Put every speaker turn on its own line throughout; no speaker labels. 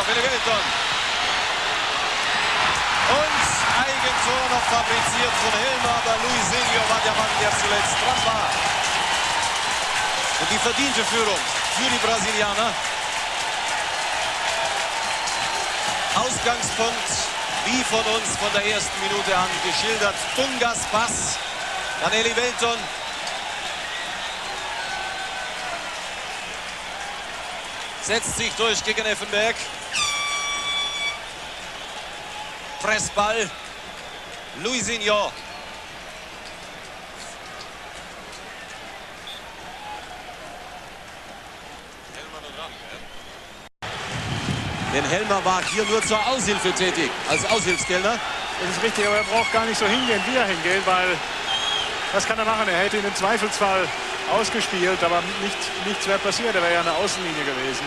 noch für die Weltton. Und Eigentor noch fabriziert von Helmer, aber Luisinho war der Mann, der zuletzt dran war. Und die verdiente Führung für die Brasilianer. Ausgangspunkt, wie von uns von der ersten Minute an geschildert. Dungas Pass, dann Eli Weltton. Setzt sich durch gegen Effenberg. Pressball. Luisinho. Denn Helmer war hier nur zur Aushilfe tätig, als Aushilfskellner.
Das ist richtig, aber er braucht gar nicht so hingehen, wie er hingeht, weil was kann er machen? Er hätte ihn im Zweifelsfall ausgespielt, aber nichts wäre passiert. Er wäre ja eine Außenlinie gewesen.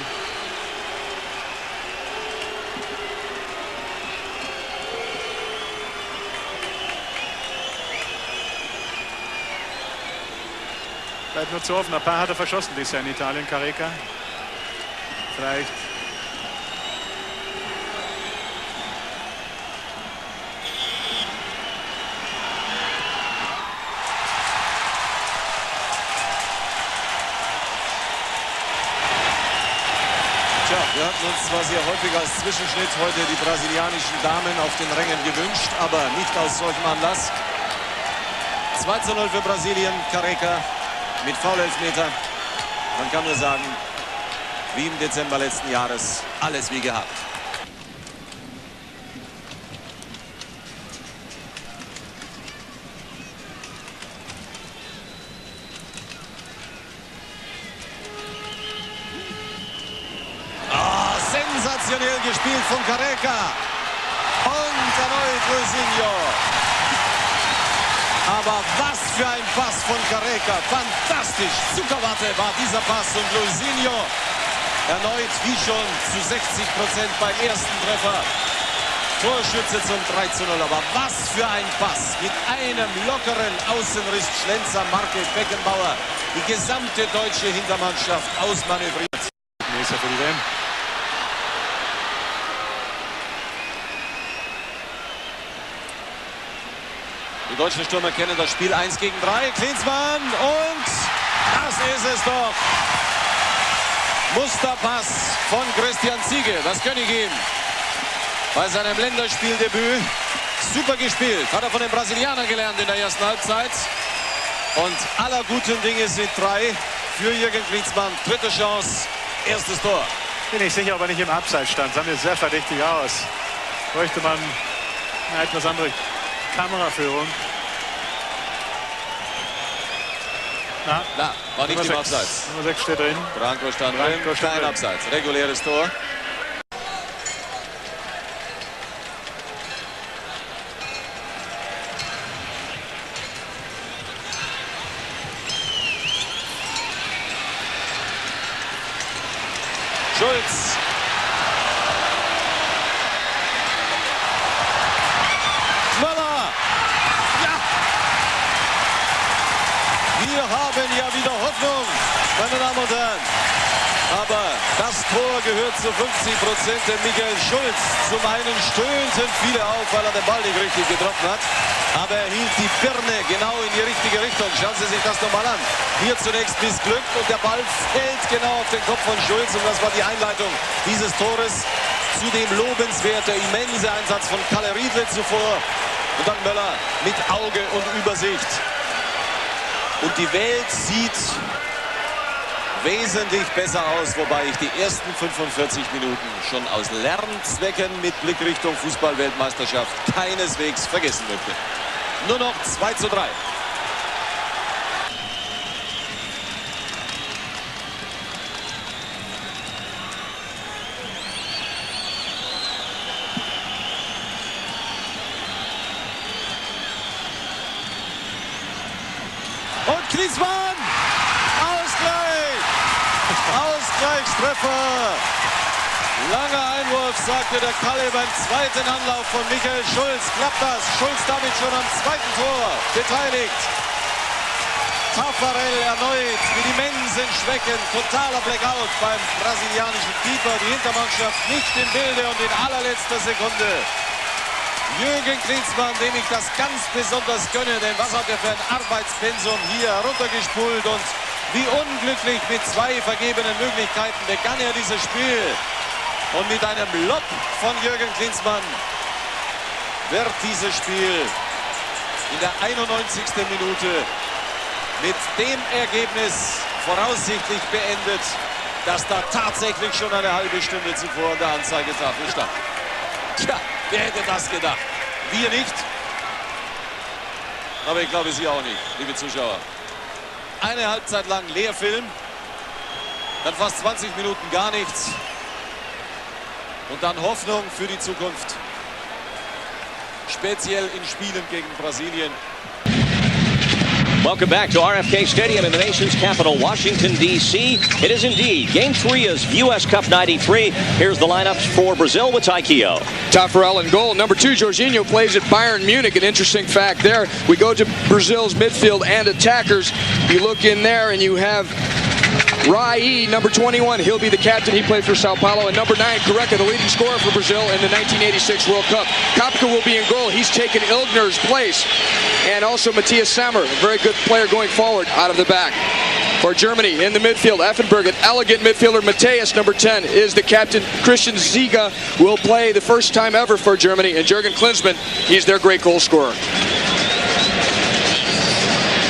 Bleibt nur zu hoffen. Ein paar hat er verschossen dieses Jahr in Italien, Careca. Vielleicht.
Tja, wir hatten uns zwar sehr häufig als Zwischenschnitt heute die brasilianischen Damen auf den Rängen gewünscht, aber nicht aus solchem Anlass. 2:0 für Brasilien, Careca mit Foulelfmeter. Man kann nur sagen, wie im Dezember letzten Jahres, alles wie gehabt. Sensationell gespielt von Careca. Und erneut Luisinho. Aber was für ein Pass von Careca. Fantastisch. Zuckerwatte war dieser Pass. Und Luisinho erneut wie schon zu 60% beim ersten Treffer. Torschütze zum 3:0. Aber was für ein Pass. Mit einem lockeren Außenriss Schlenzer, Marke, Beckenbauer. Die gesamte deutsche Hintermannschaft ausmanövriert.
Nächster für die WM.
Die deutschen Stürmer kennen das Spiel 1 gegen 3. Klinsmann und das ist es doch. Musterpass von Christian Ziege. Das gönne ich ihm. Bei seinem Länderspieldebüt. Super gespielt. Hat er von den Brasilianern gelernt in der ersten Halbzeit. Und aller guten Dinge sind 3 für Jürgen Klinsmann. Dritte Chance, erstes Tor.
Bin ich sicher, ob er nicht im Abseits stand. Sah mir sehr verdächtig aus. Bräuchte man eine etwas andere Kameraführung.
Na, war nicht im Abseits.
Nummer 6 steht drin.
Branco stand drin. Kein Abseits. Reguläres Tor. Schulz. Wir haben ja wieder Hoffnung, meine Damen und Herren. Aber das Tor gehört zu 50% dem Michael Schulz. Zum einen stöhnten viele auf, weil er den Ball nicht richtig getroffen hat. Aber er hielt die Birne genau in die richtige Richtung. Schauen Sie sich das nochmal an. Hier zunächst missglückt und der Ball fällt genau auf den Kopf von Schulz. Und das war die Einleitung dieses Tores. Zudem lobenswert der immense Einsatz von Kalle Riedle zuvor. Und dann Möller mit Auge und Übersicht. Und die Welt sieht wesentlich besser aus, wobei ich die ersten 45 Minuten schon aus Lernzwecken mit Blick Richtung Fußball-Weltmeisterschaft keineswegs vergessen möchte. Nur noch 2:3. Und Klinsmann! Ausgleich! Ausgleichstreffer! Langer Einwurf, sagte der Kalle beim zweiten Anlauf von Michael Schulz. Klappt das? Schulz damit schon am zweiten Tor beteiligt. Tafarel erneut mit immensen Schwächen. Totaler Blackout beim brasilianischen Keeper. Die Hintermannschaft nicht im Bilde und in allerletzter Sekunde Jürgen Klinsmann, dem ich das ganz besonders gönne, denn was hat er für ein Arbeitspensum hier heruntergespult und wie unglücklich mit 2 vergebenen Möglichkeiten begann er dieses Spiel. Und mit einem Lob von Jürgen Klinsmann wird dieses Spiel in der 91. Minute mit dem Ergebnis voraussichtlich beendet, dass da tatsächlich schon eine halbe Stunde zuvor an der Anzeigetafel stand. Tja, wer hätte das gedacht? Wir nicht. Aber ich glaube, Sie auch nicht, liebe Zuschauer. Eine Halbzeit lang Leerfilm, dann fast 20 Minuten gar nichts und dann Hoffnung für die Zukunft. Speziell in Spielen gegen Brasilien.
Welcome back to RFK Stadium in the nation's capital, Washington, D.C. It is indeed Game 3 of U.S. Cup 93. Here's the lineups for Brazil with Taikio.
Tafarel in goal. Number 2, Jorginho, plays at Bayern Munich. An interesting fact there. We go to Brazil's midfield and attackers. You look in there and you have Rai, number 21. He'll be the captain. He played for Sao Paulo. And number 9, Careca, the leading scorer for Brazil in the 1986 World Cup. Kopka will be in goal. He's taken Ilgner's place. And also Matthias Sammer, a very good player going forward out of the back. For Germany in the midfield, Effenberg, an elegant midfielder. Mateus, number 10, is the captain. Christian Ziga will play the first time ever for Germany. And Jürgen Klinsmann, he's their great goal scorer.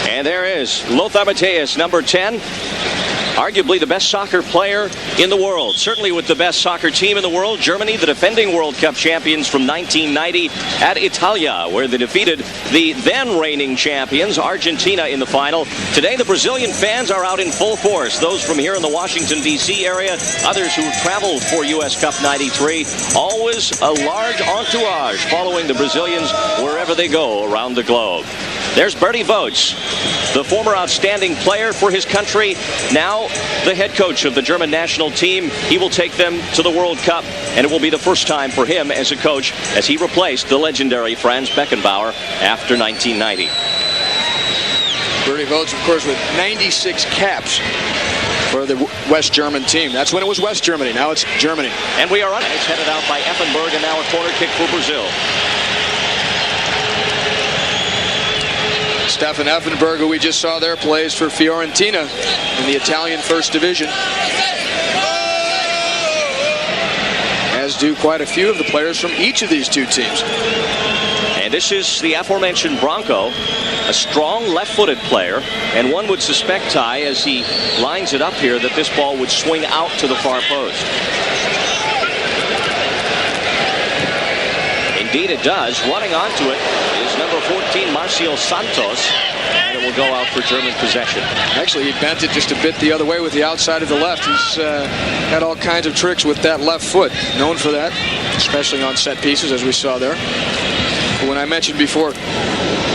And there is Lothar Matthäus, number 10. Arguably the best soccer player in the world. Certainly with the best soccer team in the world. Germany, the defending World Cup champions from 1990 at Italia, where they defeated the then reigning champions, Argentina, in the final. Today, the Brazilian fans are out in full force. Those from here in the Washington, D.C. area, others who have traveled for U.S. Cup 93. Always a large entourage following the Brazilians wherever they go around the globe. There's Bertie Voets, the former outstanding player for his country, now the head coach of the German national team. He will take them to the World Cup, and it will be the first time for him as a coach as he replaced the legendary Franz Beckenbauer after 1990.
Bertie Voets, of course, with 96 caps for the West German team. That's when it was West Germany. Now it's Germany.
And we are on. It's headed out by Effenberg, and now a corner kick for Brazil.
Stefan Effenberg, who we just saw there, plays for Fiorentina in the Italian First Division. As do quite a few of the players from each of these two teams.
And this is the aforementioned Branco, a strong left-footed player, and one would suspect, Ty, as he lines it up here, that this ball would swing out to the far post. Indeed it does. Running onto it is number 14, Marcio Santos, and it will go out for German possession.
Actually, he bent it just a bit the other way with the outside of the left. He's had all kinds of tricks with that left foot, known for that, especially on set pieces, as we saw there. But when I mentioned before,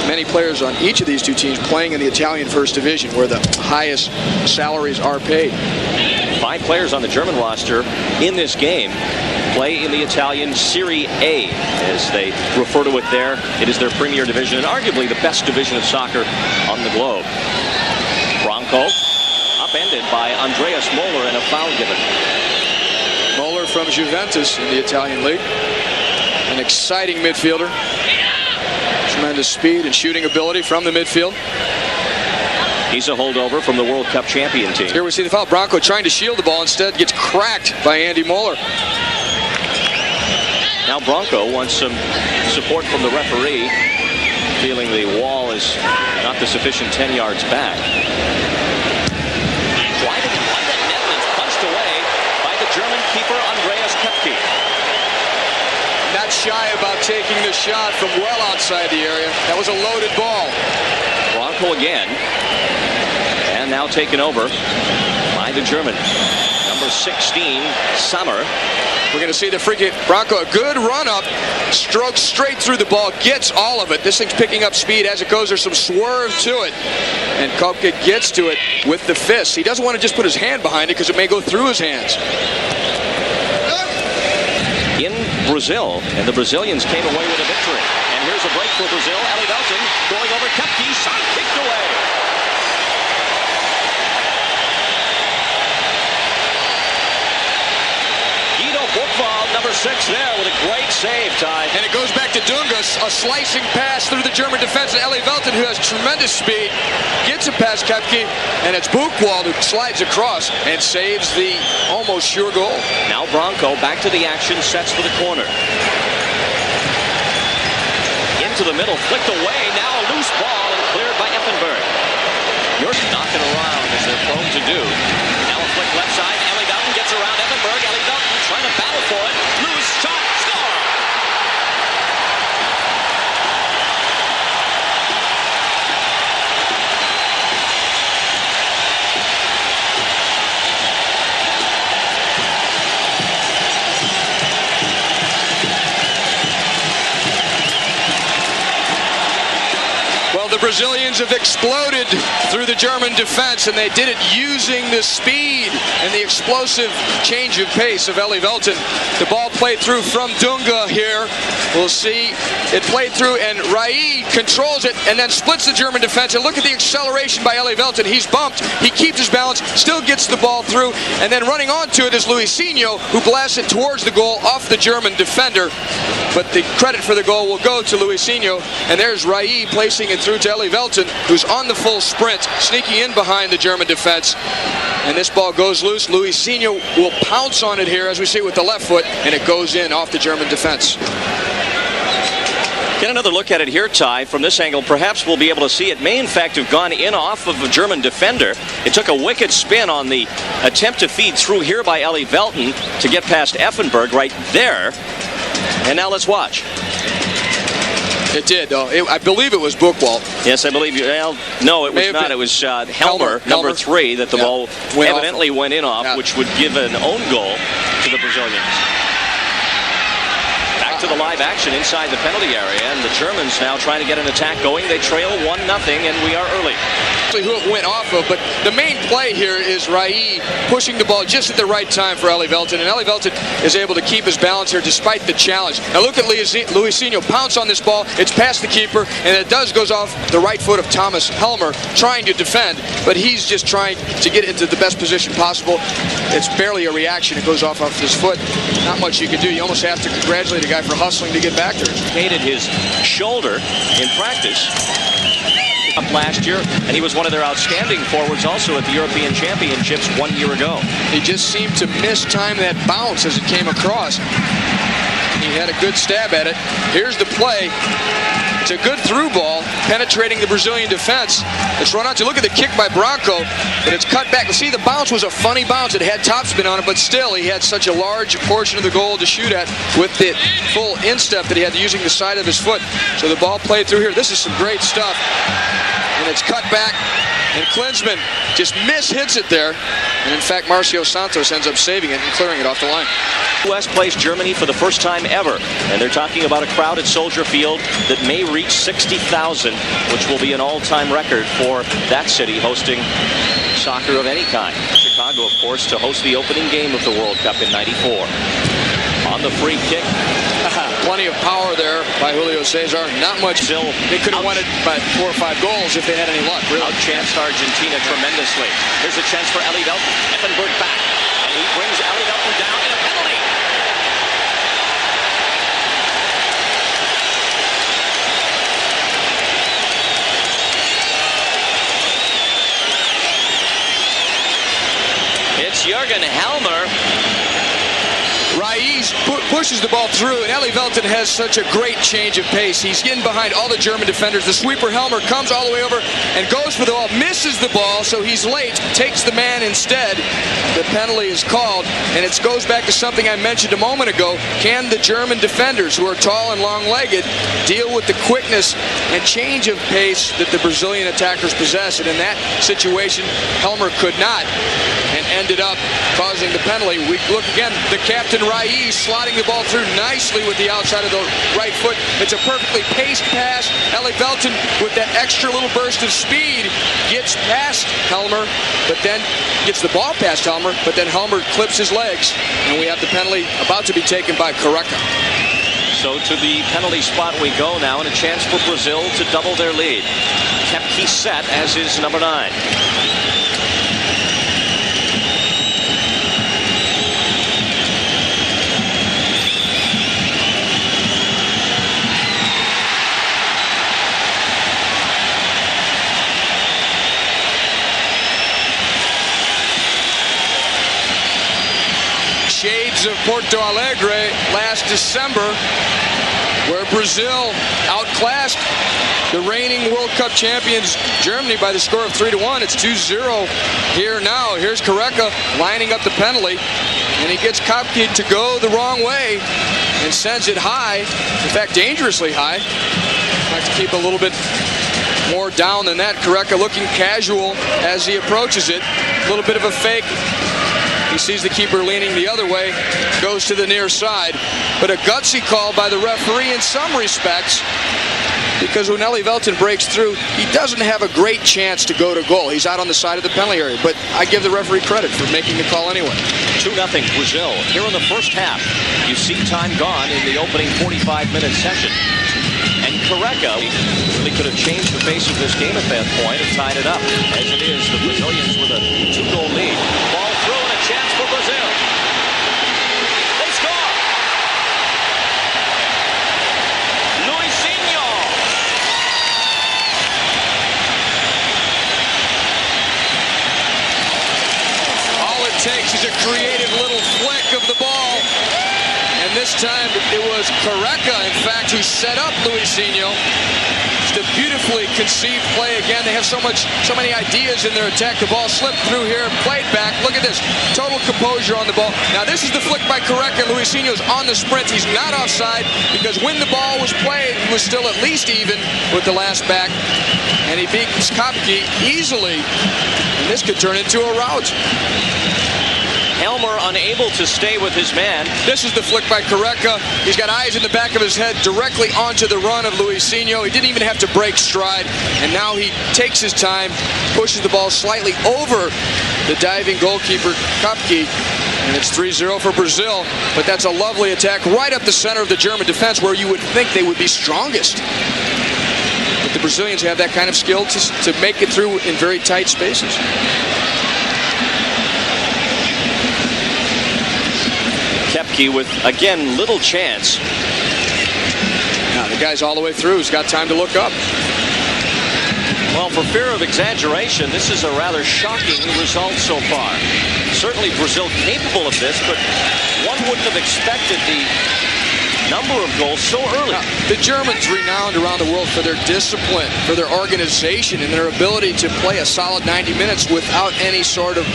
many players on each of these two teams playing in the Italian First Division, where the highest salaries are paid.
5 players on the German roster in this game play in the Italian Serie A, as they refer to it there. It is their premier division and arguably the best division of soccer on the globe. Branco upended by Andreas Moller and a foul given.
Moller from Juventus in the Italian league. An exciting midfielder. Tremendous speed and shooting ability from the midfield.
He's a holdover from the World Cup champion team.
Here we see the foul. Branco trying to shield the ball, instead gets cracked by Andy Moller.
Now Branco wants some support from the referee, feeling the wall is not the sufficient 10 yards back. Wide of the net is punched away by the German keeper Andreas Köpke.
Not shy about taking the shot from well outside the area. That was a loaded ball.
Branco again. And now taken over by the German. Number 16, Sammer.
We're going to see the free kick. Branco, a good run-up, strokes straight through the ball, gets all of it. This thing's picking up speed as it goes. There's some swerve to it. And Kopke gets to it with the fist. He doesn't want to just put his hand behind it because it may go through his hands.
In Brazil, and the Brazilians came away with a victory. And here's a break for Brazil. Eli Velton going over Köpke, shot kicked away. 6 there with a great save, Ty.
And it goes back to Dunga, a slicing pass through the German defense. And Eli Velten, who has tremendous speed, gets it past Koepke, and it's Buchwald who slides across and saves the almost sure goal.
Now Bronco back to the action, sets for the corner. Into the middle, flicked away, now a loose ball and cleared by Effenberg. You're knocking around as they're prone to do. Now a flick left side, Eli Velten gets around Effenberg. Eli Velten trying to battle for it. Loose shot, score!
The Brazilians have exploded through the German defense, and they did it using the speed and the explosive change of pace of Eli Velten. The ball played through from Dunga here. We'll see. It played through, and Rai controls it and then splits the German defense. And look at the acceleration by Eli Velten. He's bumped. He keeps his balance, still gets the ball through, and then running onto it is Luisinho, who blasts it towards the goal off the German defender. But the credit for the goal will go to Luisinho, and there's Rai placing it through to Eli Velten, who's on the full sprint, sneaking in behind the German defense. And this ball goes loose. Luisinho will pounce on it here, as we see with the left foot, and it goes in off the German defense.
Get another look at it here, Ty. From this angle, perhaps we'll be able to see it may in fact have gone in off of a German defender. It took a wicked spin on the attempt to feed through here by Eli Velten to get past Effenberg right there. And now let's watch.
It did, though. I believe it was Buchwald.
Yes, I believe you. Well, no, it was not. It was Helmer, number 3, that the ball evidently went in off, which would give an own goal to the Brazilians. Back to the live action inside the penalty area, and the Germans now trying to get an attack going. They trail 1-0, and we are early.
Who it went off of, but the main play here is Rai pushing the ball just at the right time for Eli Velten, and Eli Velten is able to keep his balance here despite the challenge. Now look at Luisinho pounce on this ball. It's past the keeper, and it goes off the right foot of Thomas Helmer, trying to defend, but he's just trying to get into the best position possible. It's barely a reaction. It goes off his foot. Not much you can do. You almost have to congratulate a guy for hustling to get back there.
Hated his shoulder in practice up last year, and he was one of their outstanding forwards also at the European Championships 1 year ago.
He just seemed to mistime that bounce as it came across. He had a good stab at it. Here's the play. It's a good through ball, penetrating the Brazilian defense. It's run out to look at the kick by Bronco, but it's cut back. See, the bounce was a funny bounce. It had topspin on it, but still, he had such a large portion of the goal to shoot at with the full instep that he had using the side of his foot. So the ball played through here. This is some great stuff. And it's cut back, and Klinsmann just hits it there. And in fact, Marcio Santos ends up saving it and clearing it off the line.
U.S. plays Germany for the first time ever, and they're talking about a crowd at Soldier Field that may reach 60,000, which will be an all-time record for that city hosting soccer of any kind. Chicago, of course, to host the opening game of the World Cup in '94. On the free kick.
Plenty of power there by Julio Cesar. Not much. They could have won it by 4 or 5 goals if they had any luck. Really.
Outchanced Argentina tremendously. Here's a chance for Eli Velten. Effenberg back. And he brings Eli Velten down in a penalty. It's Jürgen Helmer.
Rais pushes the ball through, and Eli Velten has such a great change of pace. He's getting behind all the German defenders. The sweeper Helmer comes all the way over and goes for the ball, misses the ball, so he's late, takes the man instead. The penalty is called, and it goes back to something I mentioned a moment ago. Can the German defenders, who are tall and long-legged, deal with the quickness and change of pace that the Brazilian attackers possess? And in that situation, Helmer could not, and ended up causing the penalty. We look again, the captain Rai slotting the ball through nicely with the outside of the right foot. It's a perfectly paced pass. Eli Velten, with that extra little burst of speed, gets past Helmer, but then gets the ball past Helmer, but then Helmer clips his legs, and we have the penalty about to be taken by Careca.
So to the penalty spot we go now, and a chance for Brazil to double their lead. Koepke set, as is number 9.
crowds of Porto Alegre last December, where Brazil outclassed the reigning World Cup champions Germany by the score of 3-1. It's 2-0 here now. Here's Careca lining up the penalty, and he gets Kopke to go the wrong way and sends it high, in fact dangerously high. I'd like to keep a little bit more down than that. Careca looking casual as he approaches it. A little bit of a fake. He sees the keeper leaning the other way, goes to the near side. But a gutsy call by the referee in some respects, because when Eli Velten breaks through, he doesn't have a great chance to go to goal. He's out on the side of the penalty area, but I give the referee credit for making the call anyway.
2-0 Brazil. Here in the first half, you see time gone in the opening 45-minute session. And Careca really could have changed the face of this game at that point and tied it up. As it is, the Brazilians with a 2-goal lead. Ball through and a chance for Brazil. They score! Luisinho!
All it takes is a creative little flick of the ball. And this time it was Careca, in fact, who set up Luisinho. Just a beautifully conceived play again. They have so many ideas in their attack. The ball slipped through here, played back. Look at this, total composure on the ball. Now this is the flick by Careca. Luisinho's on the sprint. He's not offside because when the ball was played, he was still at least even with the last back. And he beats Kopke easily. And this could turn into a rout.
Elmer unable to stay with his man.
This is the flick by Careca. He's got eyes in the back of his head directly onto the run of Luisinho. He didn't even have to break stride. And now he takes his time, pushes the ball slightly over the diving goalkeeper, Kopke. And it's 3-0 for Brazil. But that's a lovely attack right up the center of the German defense, where you would think they would be strongest. But the Brazilians have that kind of skill to make it through in very tight spaces.
Kopke with, again, little chance.
Now the guy's all the way through. He's got time to look up.
Well, for fear of exaggeration, this is a rather shocking result so far. Certainly Brazil capable of this, but one wouldn't have expected the number of goals so early.
Now, the Germans renowned around the world for their discipline, for their organization, and their ability to play a solid 90 minutes without any sort of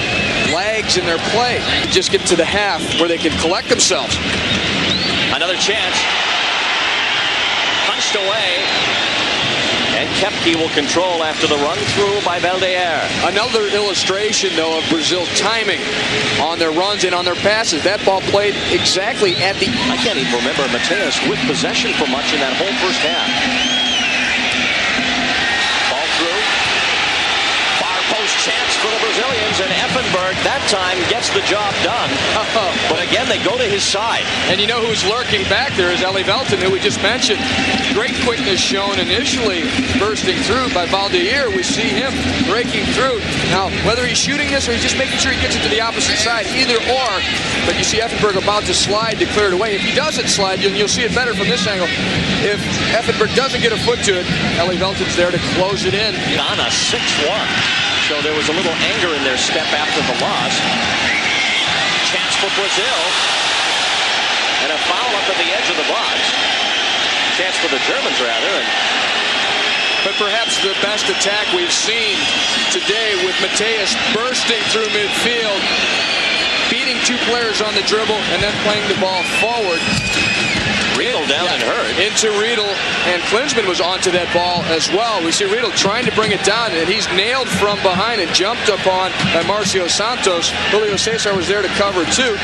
lags in their play. Just get to the half where they can collect themselves.
Another chance. Punched away. And Kopke will control after the run through by Valdeir.
Another illustration, though, of Brazil's timing on their runs and on their passes. That ball played exactly at the...
I can't even remember Mateus with possession for much in that whole first half. Ball through. Far post chance for the Brazilians, and Effenberg that time gets the job done. But again, they go to his side.
And you know who's lurking back there is Eli Velten, who we just mentioned. Great quickness shown initially, bursting through by Valdeir. We see him breaking through. Now, whether he's shooting this or he's just making sure he gets it to the opposite side, either or. But you see Effenberg about to slide to clear it away. If he doesn't slide, you'll see it better from this angle. If Effenberg doesn't get a foot to it, Eli Velten's there to close it in.
On a 6-1. So there was a little anger in their step after the loss. Chance for Brazil. And a foul up at the edge of the box. Chance for the Germans, rather.
But perhaps the best attack we've seen today, with Mateus bursting through midfield, beating two players on the dribble, and then playing the ball forward.
Riedel down and hurt.
Into Riedel, and Klinsmann was onto that ball as well. We see Riedel trying to bring it down, and he's nailed from behind and jumped upon by Marcio Santos. Julio Cesar was there to cover too.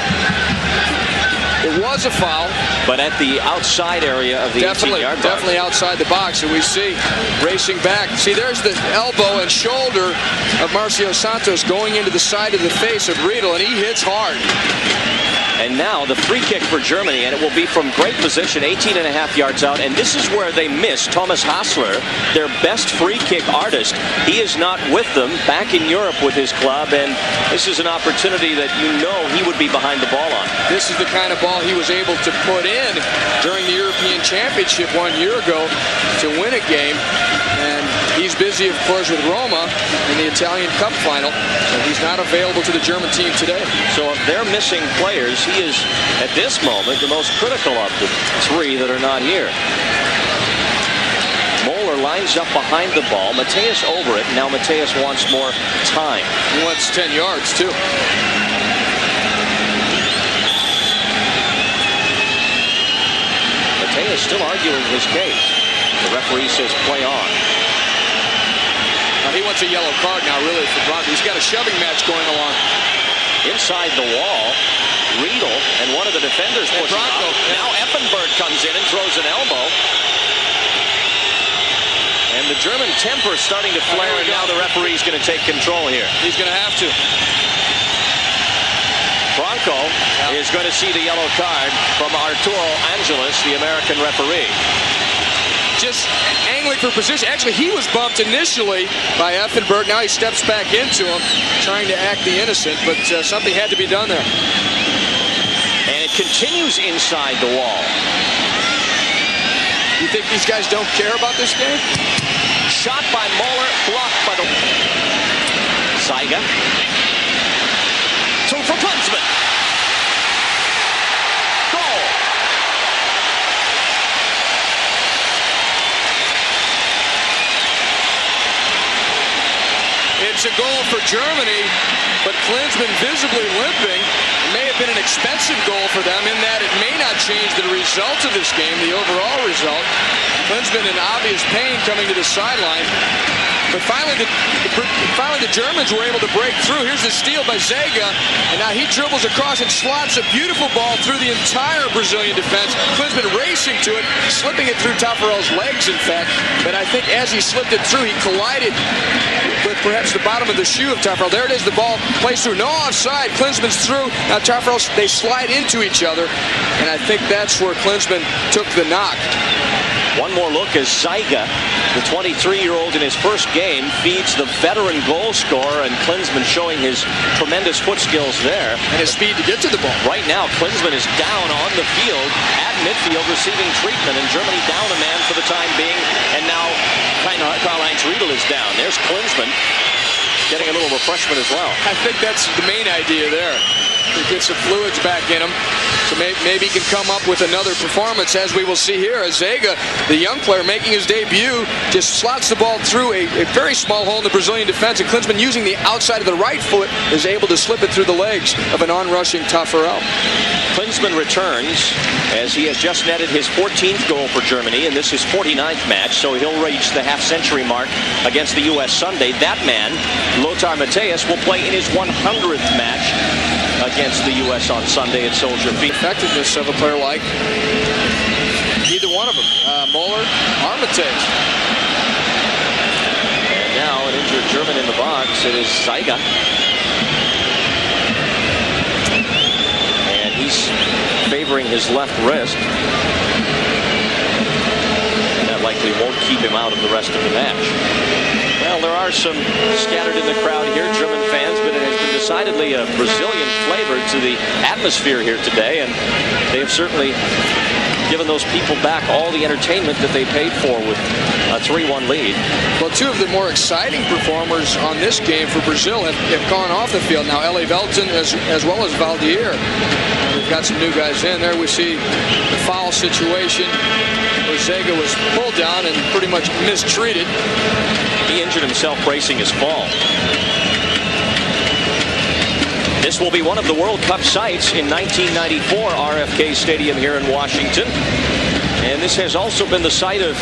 It was a foul.
But at the outside area of the 18-yard box.
Definitely outside the box. And we see racing back. See, there's the elbow and shoulder of Marcio Santos going into the side of the face of Riedel, and he hits hard.
And now the free kick for Germany, and it will be from great position, 18.5 yards out. And this is where they miss Thomas Hassler, their best free kick artist. He is not with them, back in Europe with his club, and this is an opportunity that you know he would be behind the ball on.
This is the kind of ball he was able to put in during the European Championship 1 year ago to win a game. And he's busy, of course, with Roma in the Italian Cup final. And he's not available to the German team today.
So if they're missing players, he is, at this moment, the most critical of the three that are not here. Moeller lines up behind the ball. Mateus over it. Now Mateus wants more time.
He wants 10 yards, too.
Mateus still arguing his case. The referee says play on.
Now he wants a yellow card now, really, for Bronco. He's got a shoving match going along.
Inside the wall, Riedel and one of the defenders pushing up. Now Effenberg comes in and throws an elbow. And the German temper starting to flare, and now the referee's going to take control here.
He's going to have to.
Bronco is going to see the yellow card from Arturo Angelis, the American referee.
Just angling for position. Actually, he was bumped initially by Effenberg. Now he steps back into him, trying to act the innocent, but something had to be done there.
And it continues inside the wall.
You think these guys don't care about this game?
Shot by Moeller, blocked by the... Saiga. So for Klinsmann. Goal.
It's a goal for Germany, but Klinsmann visibly limping. It may have been an expensive goal for them in that it may not change the result of this game, the overall result. Klinsmann in obvious pain coming to the sideline. But finally the Germans were able to break through. Here's the steal by Zega, and now he dribbles across and slots a beautiful ball through the entire Brazilian defense. Klinsmann racing to it, slipping it through Tafarel's legs, in fact. But I think as he slipped it through, he collided with perhaps the bottom of the shoe of Tafarel. There it is, the ball plays through. No offside. Klinsmann's through. Now Tafarel, they slide into each other, and I think that's where Klinsmann took the knock.
One more look as Saiga, the 23-year-old in his first game, feeds the veteran goal scorer, and Klinsmann showing his tremendous foot skills there.
And his speed to get to the ball.
Right now, Klinsmann is down on the field at midfield receiving treatment, and Germany down a man for the time being. And now Karl-Heinz Riedel is down. There's Klinsmann getting a little refreshment as well.
I think that's the main idea there. To get some fluids back in him. So maybe he can come up with another performance, as we will see here. As Zega, the young player making his debut, just slots the ball through a very small hole in the Brazilian defense, and Klinsmann, using the outside of the right foot, is able to slip it through the legs of an on-rushing Tafarel.
Klinsmann returns as he has just netted his 14th goal for Germany, and this is 49th match, so he'll reach the half-century mark against the U.S. Sunday. That man, Lothar Matthäus, will play in his 100th match against the U.S. on Sunday at Soldier Field.
Effectiveness of a player like either one of them, Moeller or Matthäus.
And now an injured German in the box. It is Saiga. And he's favoring his left wrist. And that likely won't keep him out of the rest of the match. Well, there are some scattered in the crowd here, German fans, but it has been decidedly a Brazilian flavor to the atmosphere here today, and they have certainly given those people back all the entertainment that they paid for with a 3-1 lead.
Well, two of the more exciting performers on this game for Brazil have gone off the field now. L.A. Velton as well as Valdier. We've got some new guys in there. We see the foul situation where Zega was pulled down and pretty much mistreated.
He injured himself bracing his fall. This will be one of the World Cup sites in 1994, RFK Stadium here in Washington. And this has also been the site of,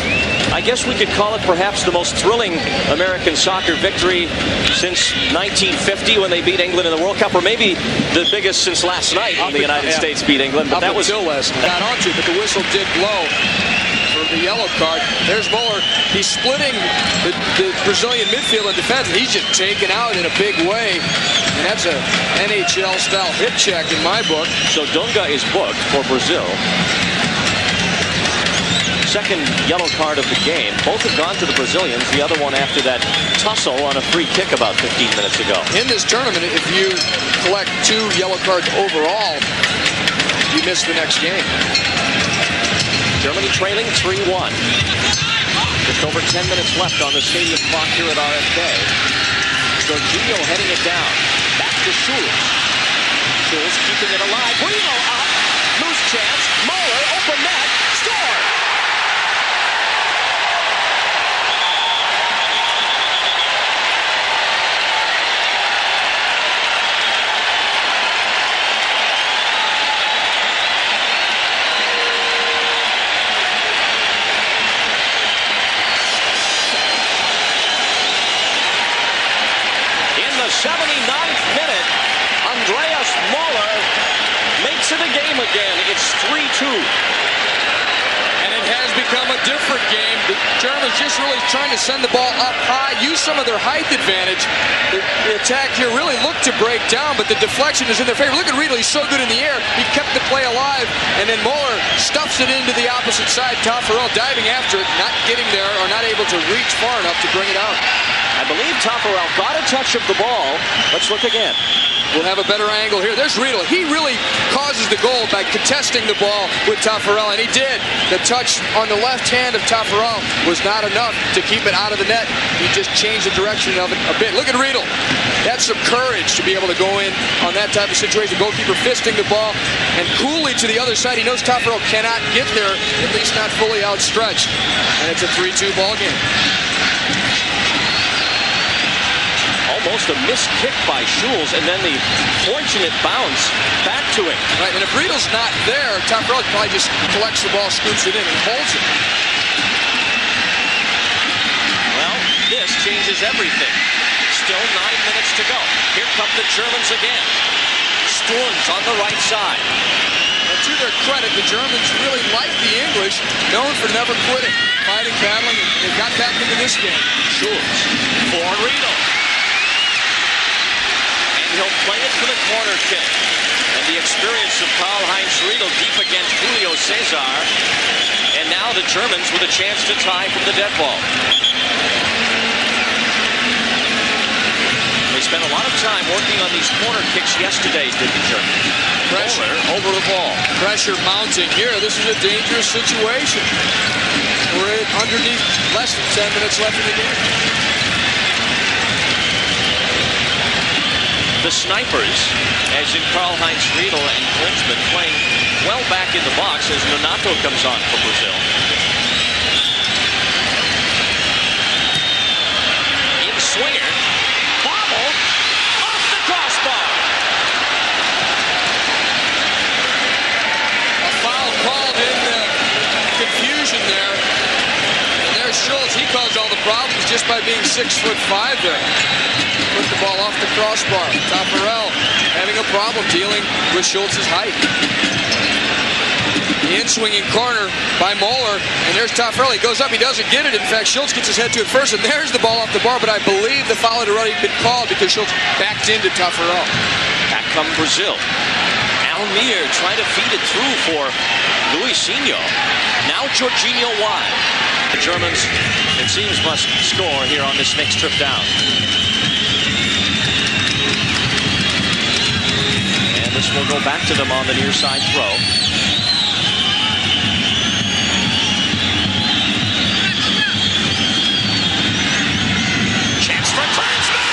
I guess we could call it perhaps the most thrilling American soccer victory since 1950 when they beat England in the World Cup, or maybe the biggest since last night when the United States beat England. But that was
until last night. Got onto, but the whistle did blow for the yellow card. There's Moeller. He's splitting the Brazilian midfield and defense, and he's just taken out in a big way. And that's a NHL-style hip check in my book.
So Dunga is booked for Brazil. Second yellow card of the game. Both have gone to the Brazilians. The other one after that tussle on a free kick about 15 minutes ago.
In this tournament, if you collect 2 yellow cards overall, you miss the next game.
Germany trailing 3-1. Just over 10 minutes left on the stadium clock here at RFK. Jorginho heading it down. Back to Schulz. Schulz keeping it alive. Reno up. Loose chance. Muller, open net. Score! In the 79th minute, Andreas Muller makes it a game again. It's 3-2.
And it has become a different game. The Germans just really trying to send the ball up high, use some of their height advantage. The attack here really looked to break down, but the deflection is in their favor. Look at Riedel, he's so good in the air. He kept the play alive, and then Muller stuffs it into the opposite side. Taffarel diving after it, not getting there or not able to reach far enough to bring it out.
I believe Taffarel got a touch of the ball. Let's look again.
We'll have a better angle here. There's Riedel. He really causes the goal by contesting the ball with Taffarel, and he did. The touch on the left hand of Taffarel was not enough to keep it out of the net. He just changed the direction of it a bit. Look at Riedel. That's some courage to be able to go in on that type of situation. Goalkeeper fisting the ball, and coolly to the other side. He knows Taffarel cannot get there, at least not fully outstretched. And it's a 3-2 ball game.
Almost a missed kick by Schulz, and then the fortunate bounce back to him.
Right, and if Riedel's not there, Taffarel probably just collects the ball, scoops it in, and holds it.
Well, this changes everything. Still 9 minutes to go. Here come the Germans again. Sturms on the right side.
And to their credit, the Germans really like the English, known for never quitting, fighting, battling, and they got back into this game.
Schulz for Riedel. He'll play it for the corner kick. And the experience of Karl-Heinz Riedel deep against Julio Cesar. And now the Germans with a chance to tie from the dead ball. They spent a lot of time working on these corner kicks yesterday, did the Germans. Pressure over the ball.
Pressure mounting here. This is a dangerous situation. We're underneath less than 10 minutes left in the game.
The snipers, as in Karl-Heinz Riedel and Klinsmann, playing well back in the box as Nonato comes on for Brazil. In swinger, bobble, off the crossbar.
A foul called in the confusion there. And there's Schulz. He caused all the problems just by being 6'5" there. Put the ball off the crossbar. Taffarel having a problem dealing with Schultz's height. The in-swinging corner by Muller, and there's Taffarel. He goes up, he doesn't get it. In fact, Schulz gets his head to it first, and there's the ball off the bar, but I believe the foul had already been called because Schulz backed into Taffarel.
Back come Brazil. Almir trying to feed it through for Luisinho. Now Jorginho wide. The Germans, it seems, must score here on this next trip down. This will go back to them on the near side throw. Chance for Klinsmann!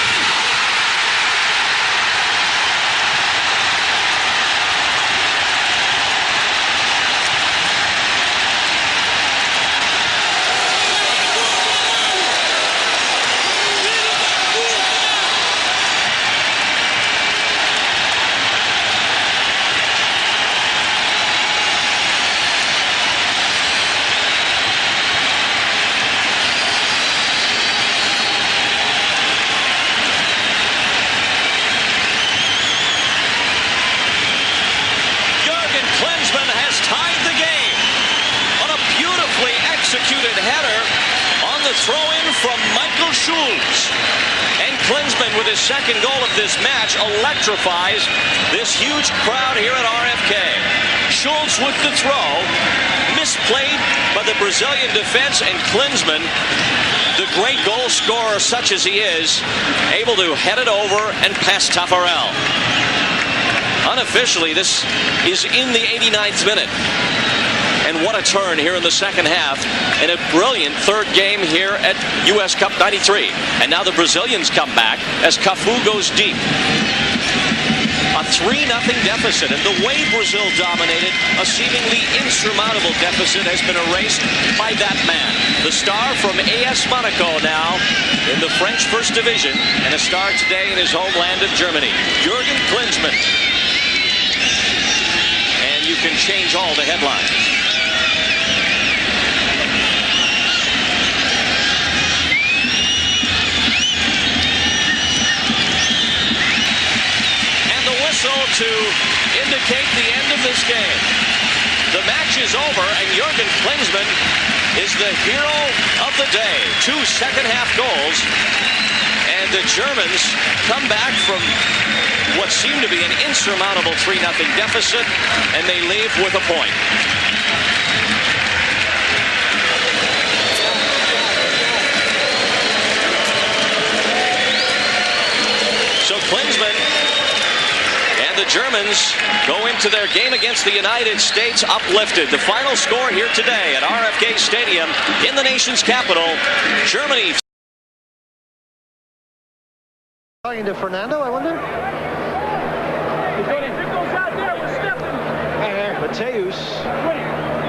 Executed header on the throw-in from Michael Schulz. And Klinsmann, with his second goal of this match, electrifies this huge crowd here at RFK. Schulz with the throw, misplayed by the Brazilian defense, and Klinsmann, the great goal scorer such as he is, able to head it over and pass Taffarel. Unofficially, this is in the 89th minute. And what a turn here in the second half. And a brilliant third game here at US Cup 93. And now the Brazilians come back as Cafu goes deep. A 3-0 deficit, and the way Brazil dominated, a seemingly insurmountable deficit has been erased by that man. The star from AS Monaco now in the French First Division, and a star today in his homeland of Germany, Jürgen Klinsmann. And you can change all the headlines. To indicate the end of this game. The match is over, and Jürgen Klinsmann is the hero of the day. 2 second-half goals, and the Germans come back from what seemed to be an insurmountable 3-0 deficit, and they leave with a point. So Klinsmann and the Germans go into their game against the United States uplifted. The final score here today at RFK Stadium in the nation's capital, Germany.
Talking to Fernando, I wonder?
Mateus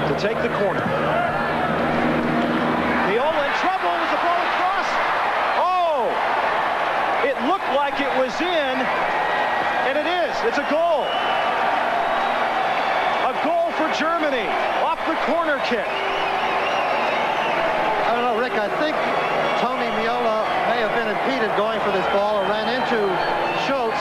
to take the corner. Viola in trouble as the ball across. Oh! It looked like it was in, and it is. It's a goal. A goal for Germany off the corner kick.
I don't know, Rick, I think Tony Meola may have been impeded going for this ball or ran into Schultz,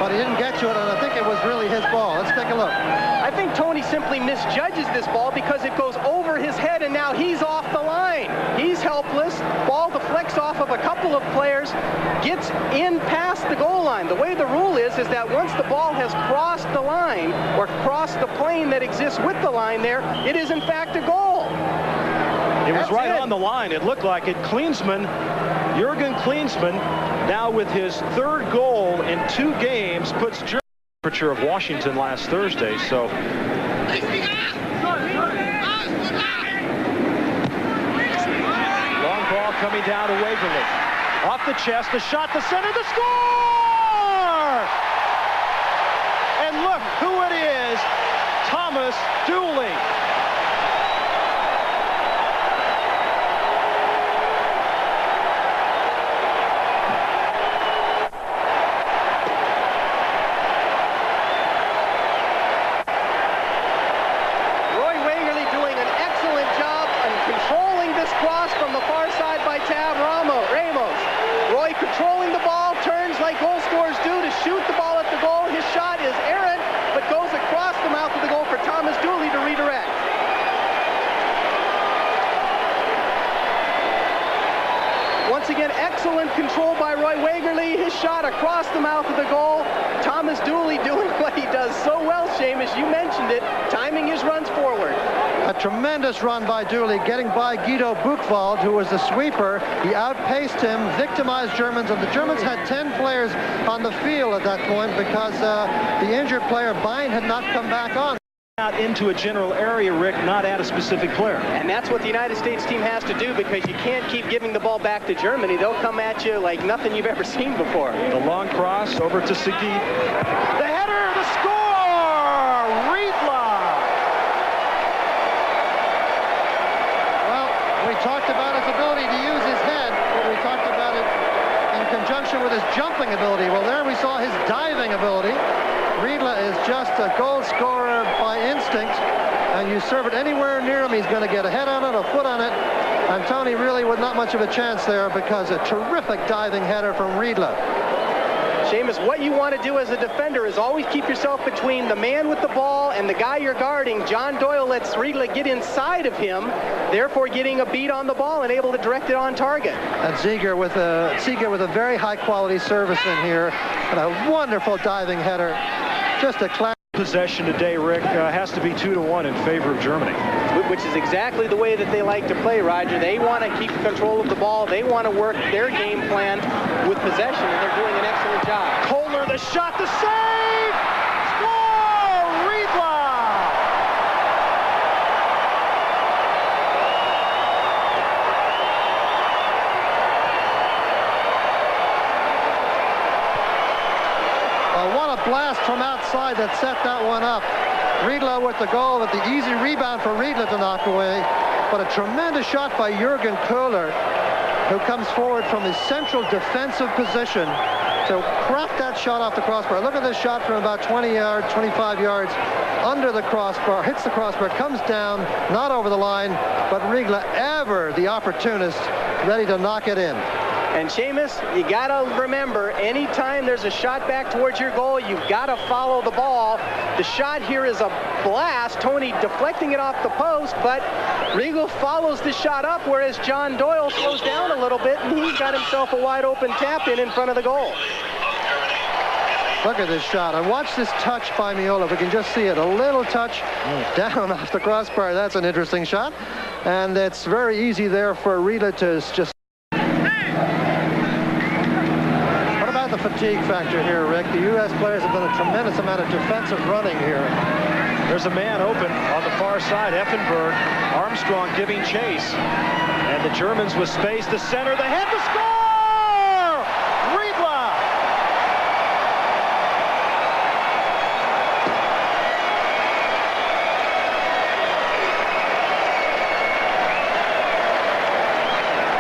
but he didn't get to it, and I think it was really his ball. Let's take a look.
I think Tony simply misjudges this ball because it goes over his head, and now he's off the line. He's helpless. Ball deflects off of a couple of players, gets in past the goal line. The way the rule is that once the ball has crossed the line or crossed the plane that exists with the line there, it is in fact a goal.
It was right on the line. It looked like it. Klinsmann, Jürgen Klinsmann, now with his third goal in 2 games, puts Germany in the temperature of Washington last Thursday. So long ball coming down to Waverly. Off the chest, the shot, the center, the score! And look who it is, Thomas Dooley.
Excellent control by Roy Wagerly. His shot across the mouth of the goal. Thomas Dooley doing what he does so well, Seamus. You mentioned it, timing his runs forward.
A tremendous run by Dooley, getting by Guido Buchwald, who was the sweeper. He outpaced him, victimized Germans, and the Germans had 10 players on the field at that point because the injured player, Bein, had not come back on.
Out into a general area, Rick, not at a specific player.
And that's what the United States team has to do, because you can't keep giving the ball back to Germany. They'll come at you like nothing you've ever seen before.
The long cross over to Segui. The header, the score! Riedla!
Well, we talked about his ability to use his head, but we talked about it in conjunction with his jumping ability. Well, there we saw his diving ability. Riedla is just a goal scorer by instinct, and you serve it anywhere near him, he's going to get a head on it, a foot on it, and Tony really with not much of a chance there because a terrific diving header from Riedla.
Seamus, what you want to do as a defender is always keep yourself between the man with the ball and the guy you're guarding. John Doyle lets Riedla get inside of him, therefore getting a beat on the ball and able to direct it on target.
And Seeger with a very high-quality service in here, and a wonderful diving header. Just a class.
Possession today, Rick, has to be 2-1 in favor of Germany.
Which is exactly the way that they like to play, Roger. They want to keep control of the ball. They want to work their game plan with possession, and they're doing an excellent job.
Kohler, the shot, the save! Score! Riedla!
blast from outside that set that one up. Riedle with the goal, with the easy rebound for Riedle to knock away. But a tremendous shot by Jürgen Köhler, who comes forward from his central defensive position to crack that shot off the crossbar. Look at this shot from about 20 yards, 25 yards under the crossbar, hits the crossbar, comes down, not over the line, but Riedle, ever the opportunist, ready to knock it in.
And Seamus, you got to remember, anytime there's a shot back towards your goal, you've got to follow the ball. The shot here is a blast. Tony deflecting it off the post, but Riegel follows the shot up, whereas John Doyle slows down a little bit, and he's got himself a wide open tap in front of the goal.
Look at this shot, and watch this touch by Miola. We can just see it, a little touch down off the crossbar. That's an interesting shot, and it's very easy there for Riedle to just... The fatigue factor here, Rick. The U.S. players have done a tremendous amount of defensive running here.
There's a man open on the far side, Effenberg. Armstrong giving chase. And the Germans with space to center. The head to score! Riedle!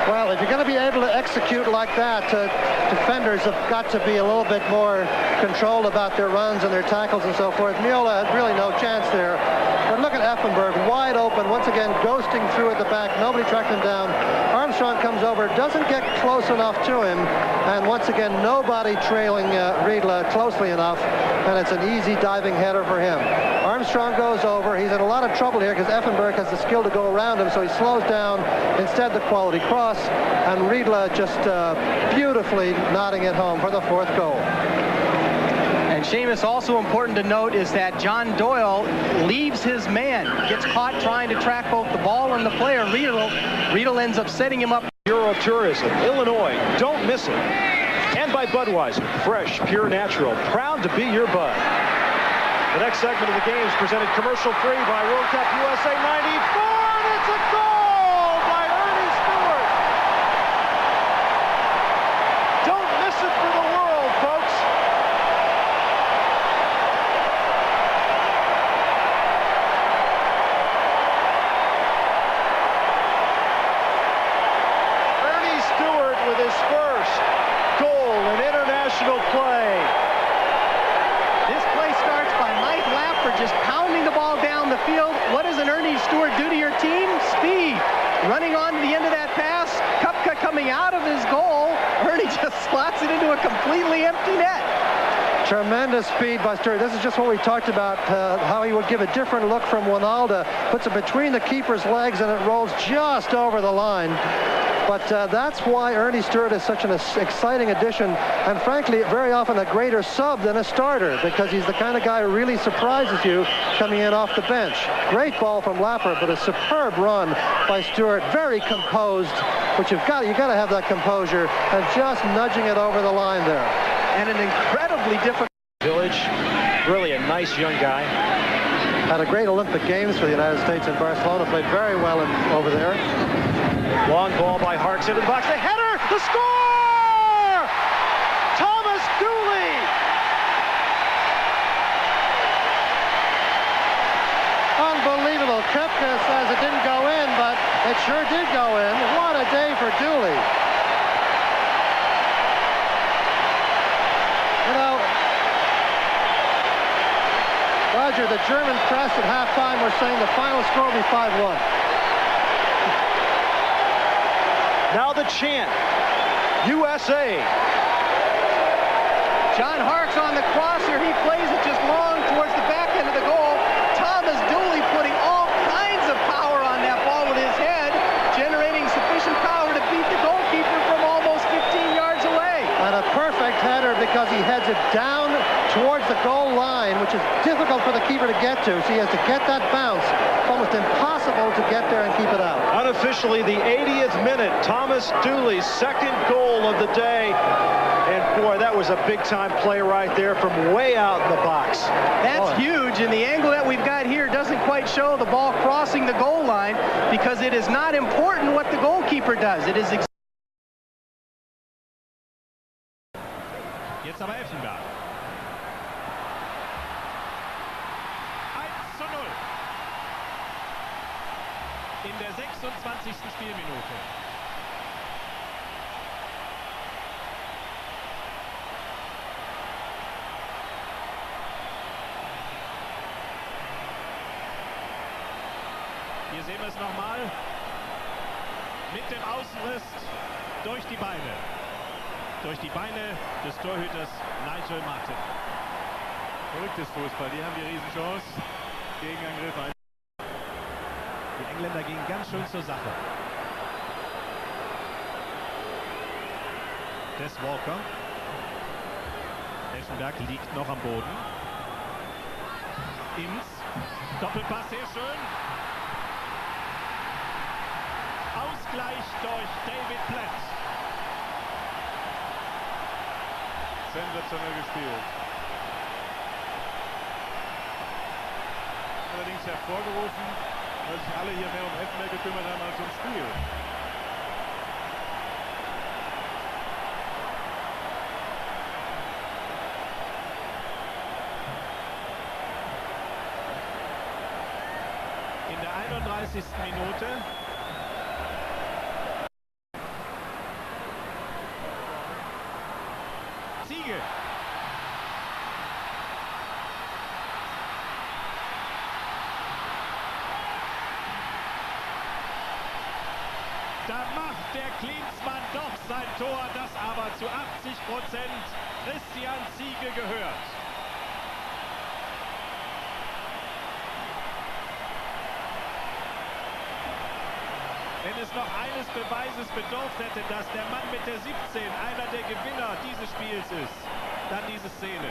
Well, if you're going to be able to execute like that, defenders have got to be a little bit more controlled about their runs and their tackles and so forth. Miola had really no chance there. But look at Effenberg, wide open, once again ghosting through at the back. Nobody tracked him down. Armstrong comes over, doesn't get close enough to him, and once again nobody trailing Riedle closely enough, and it's an easy diving header for him. Armstrong goes over. He's in a lot of trouble here because Effenberg has the skill to go around him, so he slows down. Instead, the quality cross, and Riedle just beautifully nodding it home for the fourth goal.
And Seamus, also important to note is that John Doyle leaves his man, gets caught trying to track both the ball and the player. Riedle ends up setting him up.
Euro Tourism, Illinois, don't miss it. And by Budweiser, fresh, pure, natural, proud to be your bud. The next segment of the game is presented commercial-free by World Cup USA 94, and it's a goal by Ernie Stewart. Don't miss it for the world, folks. Ernie Stewart with his first goal in international play.
This play starts by Mike Lapper just pounding the ball down the field. What does an Ernie Stewart do to your team? Speed. Running on to the end of that pass. Kupka coming out of his goal. Ernie just slots it into a completely empty net.
Tremendous speed by Stewart. This is just what we talked about, how he would give a different look from Wijnaldum. Puts it between the keeper's legs and it rolls just over the line. But that's why Ernie Stewart is such an exciting addition, and frankly, very often a greater sub than a starter, because he's the kind of guy who really surprises you coming in off the bench. Great ball from Lapper, but a superb run by Stewart, very composed, which you got to have that composure, and just nudging it over the line there.
And an incredibly difficult
Village, really a nice young guy.
Had a great Olympic Games for the United States in Barcelona, played very well over there.
Long ball by Harks into the box. The header! The score! Thomas Dooley!
Unbelievable. Kupka says it didn't go in, but it sure did go in. What a day for Dooley. You know, Roger, the German press at halftime were saying the final score will be 5-1.
Now the chant, USA.
John Harks on the crosser. He plays it just long towards the back end of the goal. Thomas Dooley putting all kinds of power on that ball with his head, generating sufficient power to beat the goalkeeper from almost 15 yards away.
And a perfect header because he heads it down towards the goal line, which is difficult for the keeper to get to. So he has to get that bounce. It's almost impossible to get there and keep it out.
Unofficially, the 80th minute, Thomas Dooley's second goal of the day. And boy, that was a big-time play right there from way out in the box.
That's huge, and the angle that we've got here doesn't quite show the ball crossing the goal line, because it is not important what the goalkeeper does. It is
Jetzt aber Effenberg. in der 26. Spielminute. Hier sehen wir es nochmal. Mit dem Außenriss durch die Beine. Durch die Beine des Torhüters Nigel Martin.
Verrücktes Fußball, die haben die Riesenchance. Gegenangriff ein.
Die Engländer gingen ganz schön zur Sache. Des Walker. Eschenberg liegt noch am Boden. Ins. Doppelpass, sehr schön. Ausgleich durch David Platt.
Sensationell gespielt. Allerdings hervorgerufen, weil sich alle hier mehr um Effenberg gekümmert haben als ums Spiel.
In der 31. Minute Ziege. Da macht der Klinsmann doch sein Tor, das aber zu 80% Christian Ziege gehört. Wenn es noch eines Beweises bedurft hätte, dass der Mann mit der 17 einer der Gewinner dieses Spiels ist, dann diese Szene.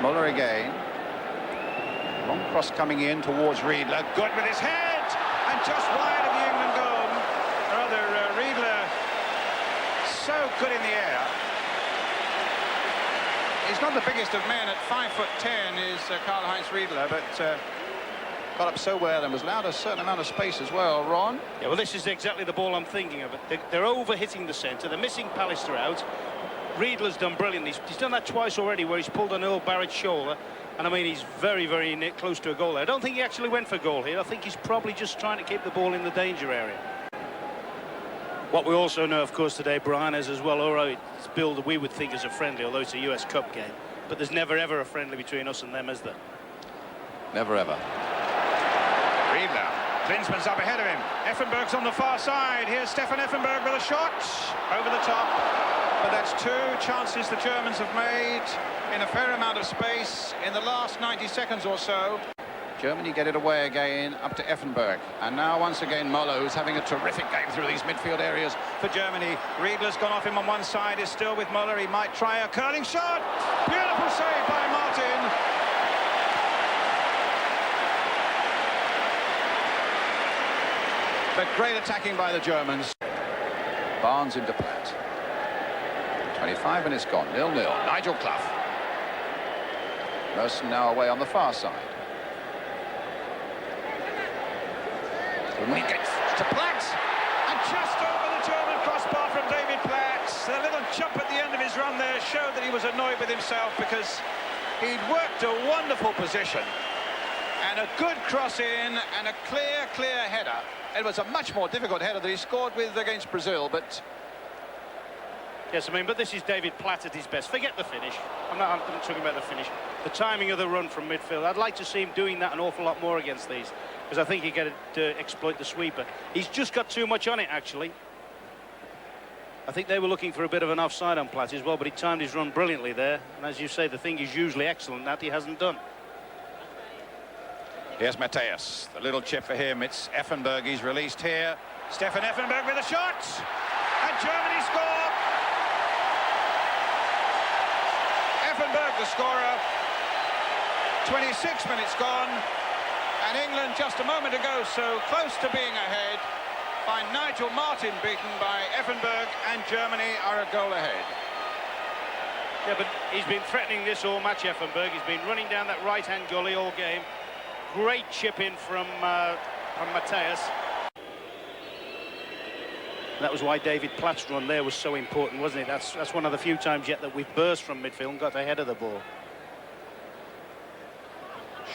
Muller again. Long cross coming in towards Riedler. Good with his head! And just wide of the England goal. Riedler, so good in the air. He's not the biggest of men. At 5'10" is Karl-Heinz Riedler, but got up so well and was allowed a certain amount of space as well. Ron?
Yeah, well, this is exactly the ball I'm thinking of. They're over-hitting the centre. They're missing Pallister out. Riedler's done brilliantly. He's done that twice already where he's pulled on Earl Barrett's shoulder. And I mean, he's very, very close to a goal there. I don't think he actually went for goal here. I think he's probably just trying to keep the ball in the danger area. What we also know, of course, today, Brian, is as well, all right, it's billed we would think as a friendly, although it's a US Cup game. But there's never, ever a friendly between us and them, is there?
Never, ever. Riedler. Klinsmann's up ahead of him. Effenberg's on the far side. Here's Stefan Effenberg with a shot. Over the top. But that's two chances the Germans have made in a fair amount of space in the last 90 seconds or so. Germany get it away again, up to Effenberg. And now once again Muller, who's having a terrific game through these midfield areas for Germany. Riedler's gone off him on one side, is still with Muller. He might try a curling shot. Beautiful save by Martin. But great attacking by the Germans. Barnes into Platt. 25 minutes gone, 0-0. Nigel Clough. Merson now away on the far side. He gets to Platt, and just over the German crossbar from David Platt. The little jump at the end of his run there showed that he was annoyed with himself because he'd worked a wonderful position. And a good cross in, and a clear header. It was a much more difficult header that he scored with against Brazil, but...
Yes, I mean, but this is David Platt at his best. Forget the finish. I'm not talking about the finish. The timing of the run from midfield. I'd like to see him doing that an awful lot more against these, because I think he can exploit the sweeper. He's just got too much on it, actually. I think they were looking for a bit of an offside on Platt as well, but he timed his run brilliantly there. And as you say, the thing is usually excellent, that he hasn't done.
Here's Matthäus, the little chip for him. It's Effenberg, he's released here. Stefan Effenberg with a shot, and Germany score. Effenberg, the scorer. 26 minutes gone, and England just a moment ago so close to being ahead. by Nigel Martin, beaten by Effenberg, and Germany are a goal ahead.
Yeah, but he's been threatening this all match, Effenberg. He's been running down that right-hand gully all game. Great chip in from Matthias. That was why David Platt's run there was so important, wasn't it? That's one of the few times yet that we've burst from midfield and got ahead of the ball.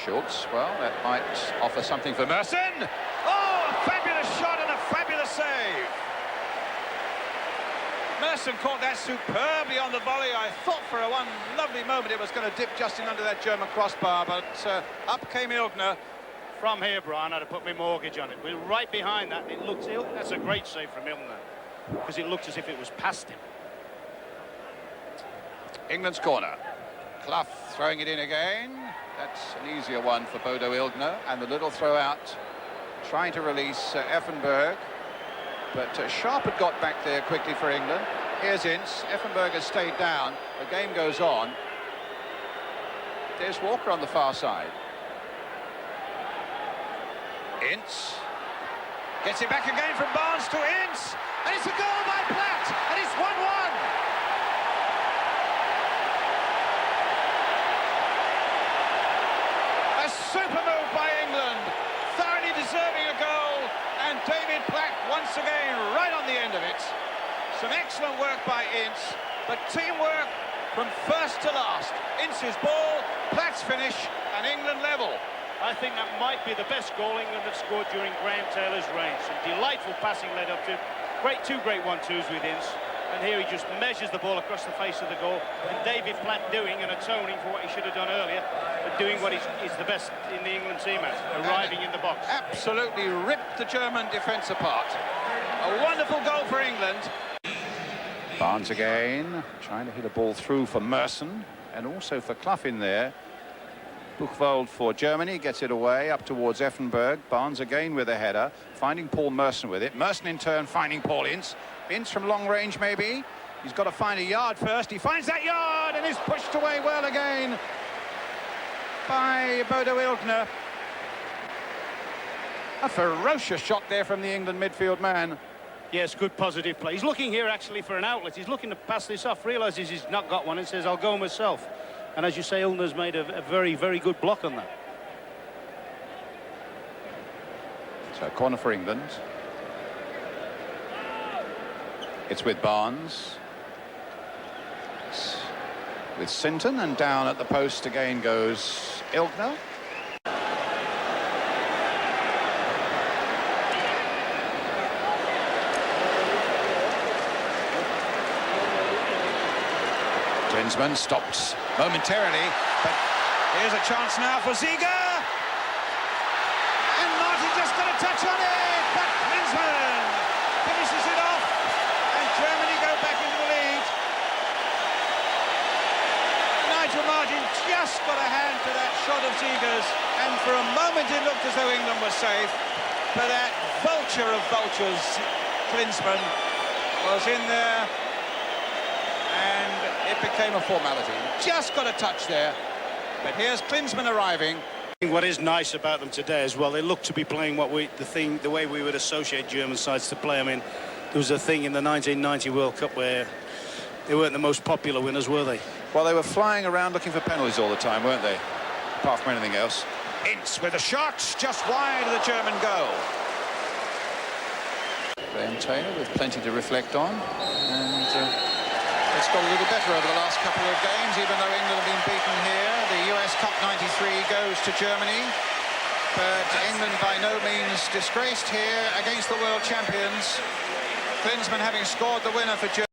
Schultz, well, that might offer something for Merson. Oh, a fabulous shot and a fabulous save. Merson caught that superbly on the volley. I thought for one lovely moment it was going to dip just in under that German crossbar, but up came Ilgner.
From here, Brian, I'd have put my mortgage on it. We're right behind that. It looks ill. That's a great save from Ilgner, because it looked as if it was past him.
England's corner. Clough throwing it in again. That's an easier one for Bodo Ilgner, and the little throw out, trying to release Effenberg, but Sharp had got back there quickly for England. Here's Ince. Effenberg has stayed down. The game goes on. There's Walker on the far side. Ince gets it back again from Barnes to Ince, and it's a goal by Platt, and it's 1-1. A super move by England, thoroughly deserving a goal, and David Platt once again right on the end of it. Some excellent work by Ince, but teamwork from first to last. Ince's ball, Platt's finish, and England level.
I think that might be the best goal England have scored during Graham Taylor's reign. Some delightful passing led up to two great 1-2s with Ince. And here he just measures the ball across the face of the goal. And David Platt doing and atoning for what he should have done earlier, but doing what is the best in the England team at, arriving in the box.
Absolutely ripped the German defence apart. A wonderful goal for England. Barnes again, trying to hit a ball through for Merson, and also for Clough in there. Buchwald for Germany gets it away up towards Effenberg. Barnes again with a header, finding Paul Merson with it. Merson in turn finding Paul Ince. Ince from long range maybe. He's got to find a yard first. He finds that yard and is pushed away well again by Bodo Ilgner. A ferocious shot there from the England midfield man.
Yes, good positive play. He's looking here actually for an outlet. He's looking to pass this off, realises he's not got one and says, I'll go myself. And as you say, Ilgner's made a very, very good block on that.
So, corner for England. It's with Barnes. It's with Sinton, and down at the post again goes Ilgner. Klinsmann stopped momentarily, but here's a chance now for Ziege. And Martin just got a touch on it, but Klinsmann finishes it off, and Germany go back into the lead. Nigel Martin just got a hand to that shot of Ziege's, and for a moment it looked as though England was safe, but that vulture of vultures, Klinsmann, was in there, and it became a formality. Just got a touch there, but here's Klinsmann arriving.
What is nice about them today as well, they look to be playing the way we would associate German sides to play. I mean, there was a thing in the 1990 World Cup where they weren't the most popular winners, were they?
Well, they were flying around looking for penalties all the time, weren't they? Apart from anything else. Ince with a shot, just wide of the German goal. Graham Taylor with plenty to reflect on, and it's got a little better over the last couple of games, even though England have been beaten here. The US Cup 93 goes to Germany, but England by no means disgraced here against the world champions. Klinsmann having scored the winner for Germany.